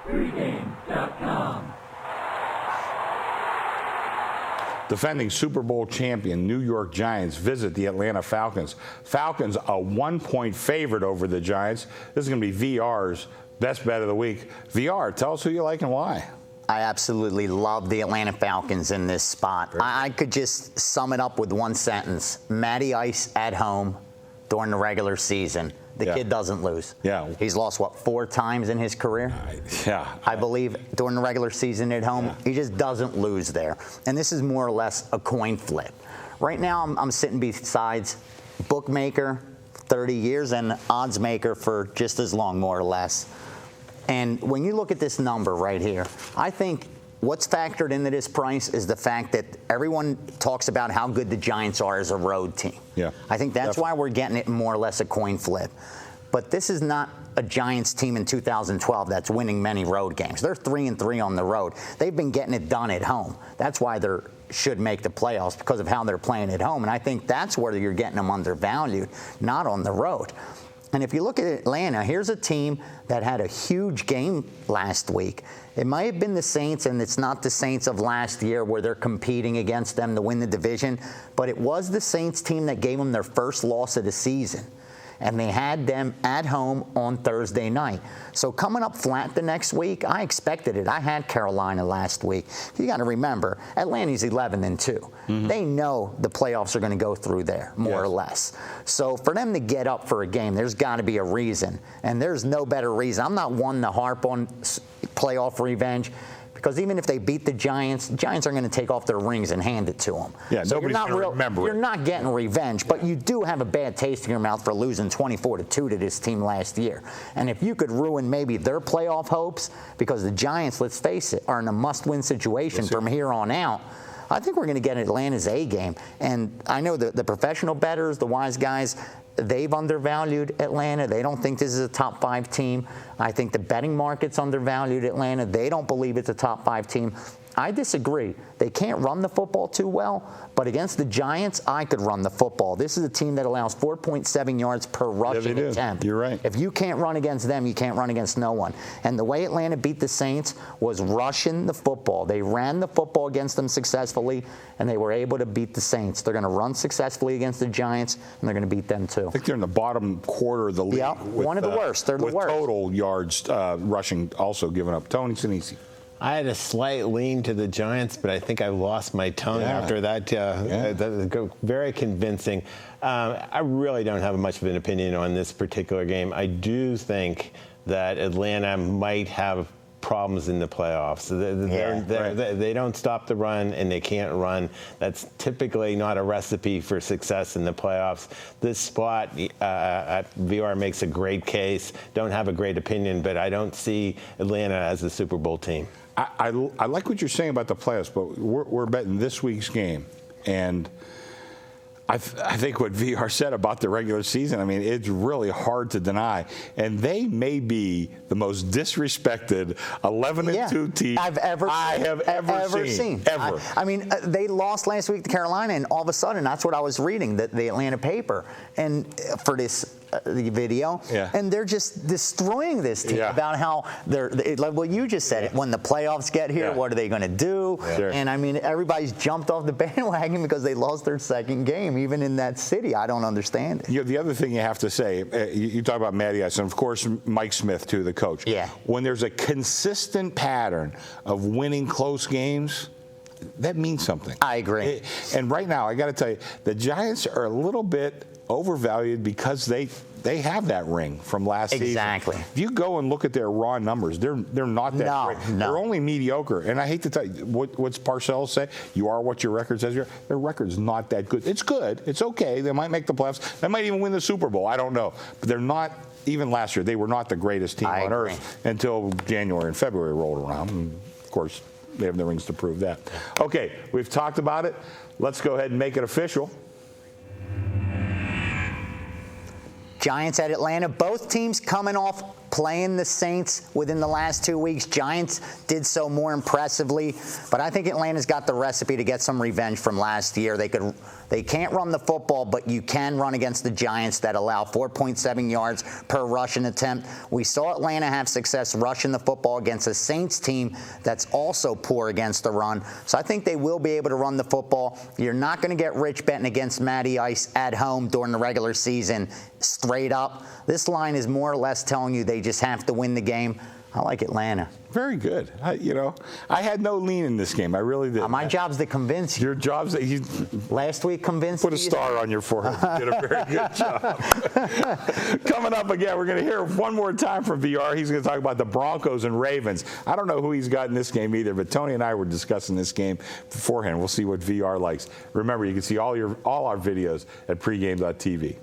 pregame.com. Defending Super Bowl champion New York Giants visit the Atlanta Falcons. Falcons a 1-point favorite over the Giants. This is going to be VR's best bet of the week. VR, tell us who you like and why. I absolutely love the Atlanta Falcons in this spot. I could just sum it up with one sentence. Matty Ice at home during the regular season. The kid doesn't lose. Yeah. He's lost, 4 times in his career? I believe during the regular season at home. He just doesn't lose there. And this is more or less a coin flip. Right now, I'm sitting beside bookmaker 30 years and odds maker for just as long, more or less. And when you look at this number right here, I think what's factored into this price is the fact that everyone talks about how good the Giants are as a road team. Yeah. I think that's why we're getting it more or less a coin flip. But this is not a Giants team in 2012 that's winning many road games. They're 3-3 on the road. They've been getting it done at home. That's why they should make the playoffs, because of how they're playing at home. And I think that's where you're getting them undervalued, not on the road. And if you look at Atlanta, here's a team that had a huge game last week. It might have been the Saints, and it's not the Saints of last year where they're competing against them to win the division, but it was the Saints team that gave them their first loss of the season. And they had them at home on Thursday night. So coming up flat the next week, I expected it. I had Carolina last week. You got to remember, Atlanta's 11-2. Mm-hmm. They know the playoffs are going to go through there, more or less. So for them to get up for a game, there's got to be a reason. And there's no better reason. I'm not one to harp on playoff revenge, because even if they beat the Giants are going to take off their rings and hand it to them. Yeah, so nobody's going to remember it. You're not getting revenge, but you do have a bad taste in your mouth for losing 24-2 to this team last year. And if you could ruin maybe their playoff hopes, because the Giants, let's face it, are in a must-win situation from here on out, I think we're going to get Atlanta's A game. And I know the professional bettors, the wise guys, they've undervalued Atlanta. They don't think this is a top 5 team. I think the betting market's undervalued Atlanta. They don't believe it's a top 5 team. I disagree. They can't run the football too well, but against the Giants, I could run the football. This is a team that allows 4.7 yards per rushing attempt. You're right. If you can't run against them, you can't run against no one. And the way Atlanta beat the Saints was rushing the football. They ran the football against them successfully, and they were able to beat the Saints. They're going to run successfully against the Giants, and they're going to beat them too. I think they're in the bottom quarter of the league. Yeah, one of the worst. They're the worst. With total yards rushing also given up. Tony Sinisi. I had a slight lean to the Giants, but I think I lost my tongue after that. That very convincing. I really don't have much of an opinion on this particular game. I do think that Atlanta might have problems in the playoffs. They don't stop the run, and they can't run. That's typically not a recipe for success in the playoffs. This spot, VR makes a great case. Don't have a great opinion, but I don't see Atlanta as a Super Bowl team. I like what you're saying about the playoffs, but we're betting this week's game. And I think what VR said about the regular season, I mean, it's really hard to deny. And they may be the most disrespected 11-2 team I have ever seen. Ever. I mean, they lost last week to Carolina, and all of a sudden, that's what I was reading, the Atlanta paper, and for this the video, and they're just destroying this team about how they're, like what you just said, when the playoffs get here, what are they going to do? And I mean, everybody's jumped off the bandwagon because they lost their second game, even in that city. I don't understand it. The other thing you have to say, you talk about Matty Ice, and of course Mike Smith too, the coach. When there's a consistent pattern of winning close games, that means something. I agree. And right now, I got to tell you, the Giants are a little bit overvalued because they have that ring from last season. Exactly. If you go and look at their raw numbers, they're not that great. No. They're only mediocre. And I hate to tell you, what's Parcells say? You are what your record says you are. Their record's not that good. It's good. It's okay. They might make the playoffs. They might even win the Super Bowl. I don't know. But they're not, even last year, they were not the greatest team on earth until January and February rolled around. And of course, they have the rings to prove that. Okay, we've talked about it. Let's go ahead and make it official. Giants at Atlanta, both teams coming off playing the Saints within the last 2 weeks. Giants did so more impressively, but I think Atlanta's got the recipe to get some revenge from last year. They could They can't run the football, but you can run against the Giants that allow 4.7 yards per rushing attempt. We saw Atlanta have success rushing the football against a Saints team that's also poor against the run. So I think they will be able to run the football. You're not going to get rich betting against Matty Ice at home during the regular season straight up. This line is more or less telling you they just have to win the game. I like Atlanta. Very good. I had no lean in this game. I really did. My job's to convince you. Your job's that you last week convinced put a you. star on your forehead. You did a very good job. Coming up again, we're going to hear one more time from VR. He's going to talk about the Broncos and Ravens. I don't know who he's got in this game either, but Tony and I were discussing this game beforehand. We'll see what VR likes. Remember, you can see all our videos at pregame.tv.